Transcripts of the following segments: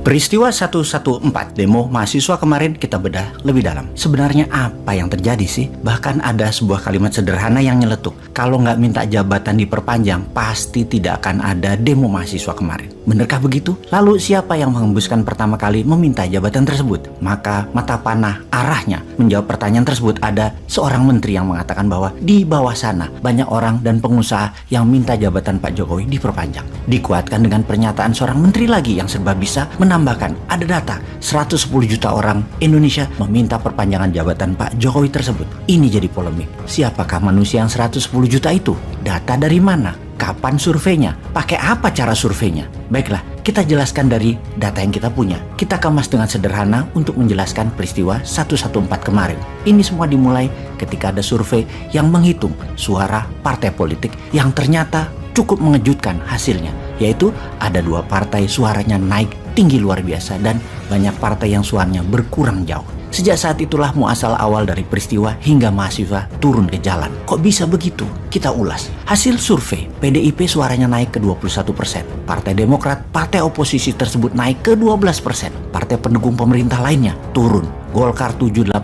Peristiwa 114 demo mahasiswa kemarin kita bedah lebih dalam. Sebenarnya apa yang terjadi sih? Bahkan ada sebuah kalimat sederhana yang nyeletuk. Kalau nggak minta jabatan diperpanjang, pasti tidak akan ada demo mahasiswa kemarin. Benarkah begitu? Lalu siapa yang menghembuskan pertama kali meminta jabatan tersebut? Maka mata panah arahnya menjawab pertanyaan tersebut ada seorang menteri yang mengatakan bahwa di bawah sana banyak orang dan pengusaha yang minta jabatan Pak Jokowi diperpanjang. Dikuatkan dengan pernyataan seorang menteri lagi yang serba bisa menambahkan ada data 110 juta orang Indonesia meminta perpanjangan jabatan Pak Jokowi tersebut. Ini jadi polemik. Siapakah manusia yang 110 juta itu? Data dari mana? Kapan surveinya? Pakai apa cara surveinya? Baiklah, kita jelaskan dari data yang kita punya. Kita kemas dengan sederhana untuk menjelaskan peristiwa 114 kemarin. Ini semua dimulai ketika ada survei yang menghitung suara partai politik yang ternyata cukup mengejutkan hasilnya. Yaitu ada 2 partai suaranya naik tinggi luar biasa dan banyak partai yang suaranya berkurang jauh. Sejak saat itulah muasal awal dari peristiwa hingga mahasiswa turun ke jalan. Kok bisa begitu? Kita ulas. Hasil survei, PDIP suaranya naik ke 21%. Partai Demokrat, partai oposisi tersebut naik ke 12%. Partai pendukung pemerintah lainnya turun. Golkar 78%,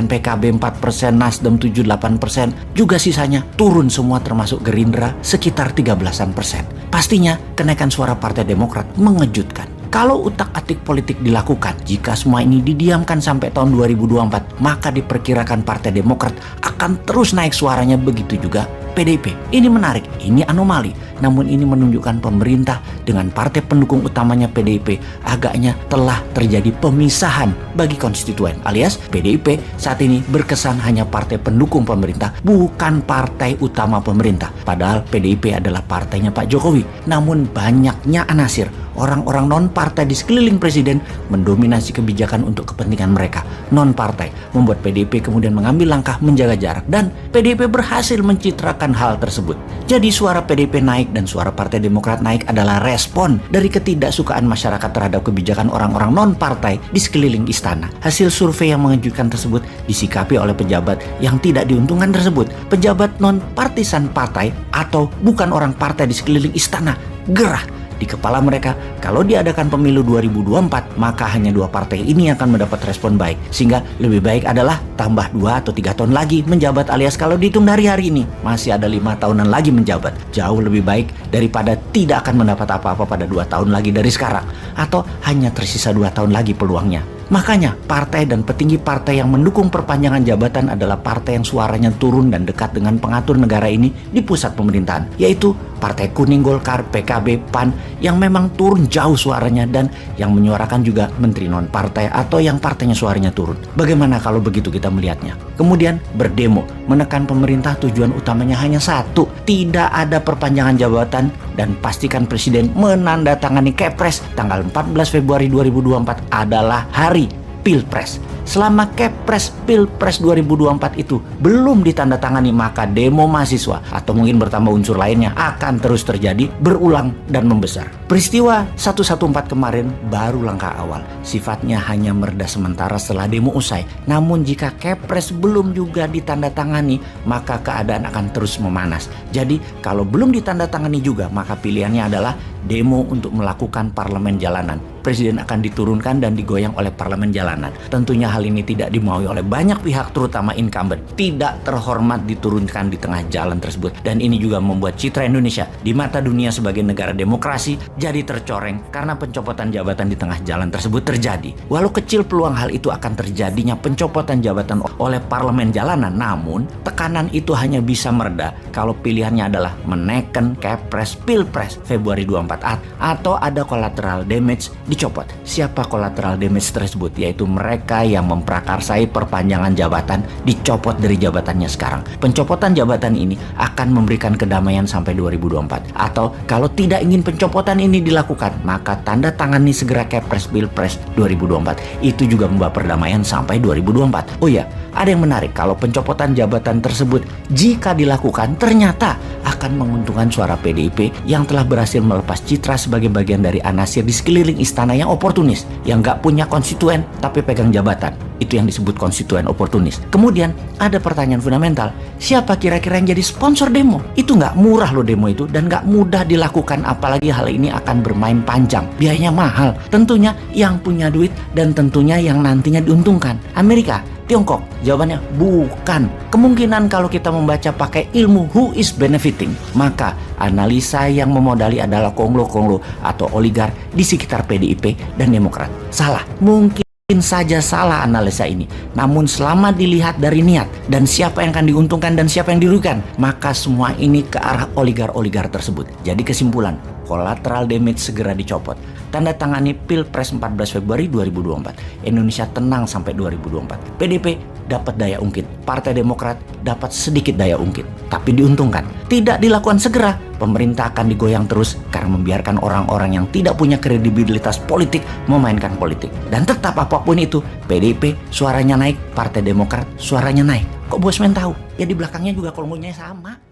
PKB 4%, Nasdem 78%, juga sisanya turun semua termasuk Gerindra sekitar 13%. Pastinya kenaikan suara Partai Demokrat mengejutkan. Kalau utak-atik politik dilakukan, jika semua ini didiamkan sampai tahun 2024, maka diperkirakan Partai Demokrat akan terus naik suaranya, begitu juga PDIP. Ini menarik, ini anomali. Namun ini menunjukkan pemerintah dengan partai pendukung utamanya PDIP agaknya telah terjadi pemisahan bagi konstituen. Alias PDIP saat ini berkesan hanya partai pendukung pemerintah, bukan partai utama pemerintah. Padahal PDIP adalah partainya Pak Jokowi. Namun banyaknya anasir, orang-orang non-partai di sekeliling presiden mendominasi kebijakan untuk kepentingan mereka. Non-partai membuat PDIP kemudian mengambil langkah menjaga jarak dan PDIP berhasil mencitrakan hal tersebut. Jadi suara PDIP naik dan suara Partai Demokrat naik adalah respon dari ketidaksukaan masyarakat terhadap kebijakan orang-orang non-partai di sekeliling istana. Hasil survei yang mengejutkan tersebut disikapi oleh pejabat yang tidak diuntungkan tersebut. Pejabat non-partisan partai atau bukan orang partai di sekeliling istana gerah di kepala mereka, kalau diadakan pemilu 2024, maka hanya 2 partai ini yang akan mendapat respon baik. Sehingga lebih baik adalah tambah 2 atau 3 tahun lagi menjabat, alias kalau dihitung dari hari ini, masih ada 5 tahunan lagi menjabat. Jauh lebih baik daripada tidak akan mendapat apa-apa pada 2 tahun lagi dari sekarang. Atau hanya tersisa 2 tahun lagi peluangnya. Makanya partai dan petinggi partai yang mendukung perpanjangan jabatan adalah partai yang suaranya turun dan dekat dengan pengatur negara ini di pusat pemerintahan, yaitu Partai Kuning, Golkar, PKB, PAN yang memang turun jauh suaranya dan yang menyuarakan juga menteri non-partai atau yang partainya suaranya turun. Bagaimana kalau begitu kita melihatnya? Kemudian berdemo, menekan pemerintah tujuan utamanya hanya satu, tidak ada perpanjangan jabatan dan pastikan presiden menandatangani Kepres tanggal 14 Februari 2024 adalah hari Pilpres. Selama Kepres Pilpres 2024 itu belum ditandatangani, maka demo mahasiswa atau mungkin bertambah unsur lainnya akan terus terjadi, berulang dan membesar. Peristiwa 114 kemarin baru langkah awal. Sifatnya hanya mereda sementara setelah demo usai. Namun jika Kepres belum juga ditandatangani, maka keadaan akan terus memanas. Jadi kalau belum ditandatangani juga, maka pilihannya adalah demo untuk melakukan parlemen jalanan. Presiden akan diturunkan dan digoyang oleh parlemen jalanan. Tentunya hal ini tidak dimaui oleh banyak pihak, terutama incumbent. Tidak terhormat diturunkan di tengah jalan tersebut. Dan ini juga membuat citra Indonesia di mata dunia sebagai negara demokrasi jadi tercoreng karena pencopotan jabatan di tengah jalan tersebut terjadi. Walau kecil peluang hal itu akan terjadinya pencopotan jabatan oleh parlemen jalanan, namun tekanan itu hanya bisa mereda kalau pilihannya adalah menekan Kepres Pilpres Februari 24 atau ada collateral damage dicopot. Siapa collateral damage tersebut? Yaitu mereka yang memprakarsai perpanjangan jabatan dicopot dari jabatannya sekarang. Pencopotan jabatan ini akan memberikan kedamaian sampai 2024. Atau kalau tidak ingin pencopotan ini dilakukan, maka tanda tangani segera Kepres Pilpres 2024. Itu juga membawa perdamaian sampai 2024. Oh ya, ada yang menarik, kalau pencopotan jabatan tersebut jika dilakukan ternyata akan menguntungkan suara PDIP yang telah berhasil melepas citra sebagai bagian dari anasir di sekeliling istana yang oportunis, yang gak punya konstituen tapi pegang jabatan. Itu yang disebut konstituen oportunis. Kemudian ada pertanyaan fundamental, siapa kira-kira yang jadi sponsor demo? Itu gak murah loh demo itu, dan gak mudah dilakukan, apalagi hal ini akan bermain panjang, biayanya mahal. Tentunya yang punya duit dan tentunya yang nantinya diuntungkan. Amerika, Tiongkok? Jawabannya bukan. Kemungkinan kalau kita membaca pakai ilmu who is benefiting, maka analisa yang memodali adalah konglo-konglo atau oligar di sekitar PDIP dan Demokrat. Salah, mungkin saja salah analisa ini. Namun selama dilihat dari niat dan siapa yang akan diuntungkan dan siapa yang dirugikan, maka semua ini ke arah oligar-oligar tersebut. Jadi kesimpulan, collateral damage segera dicopot. Tanda tangani Pilpres 14 Februari 2024. Indonesia tenang sampai 2024. PDIP dapat daya ungkit, Partai Demokrat dapat sedikit daya ungkit, tapi diuntungkan. Tidak dilakukan segera, pemerintah akan digoyang terus karena membiarkan orang-orang yang tidak punya kredibilitas politik memainkan politik. Dan tetap apapun itu, PDIP suaranya naik, Partai Demokrat suaranya naik. Kok Bosman tahu? Ya di belakangnya juga kolombonya sama.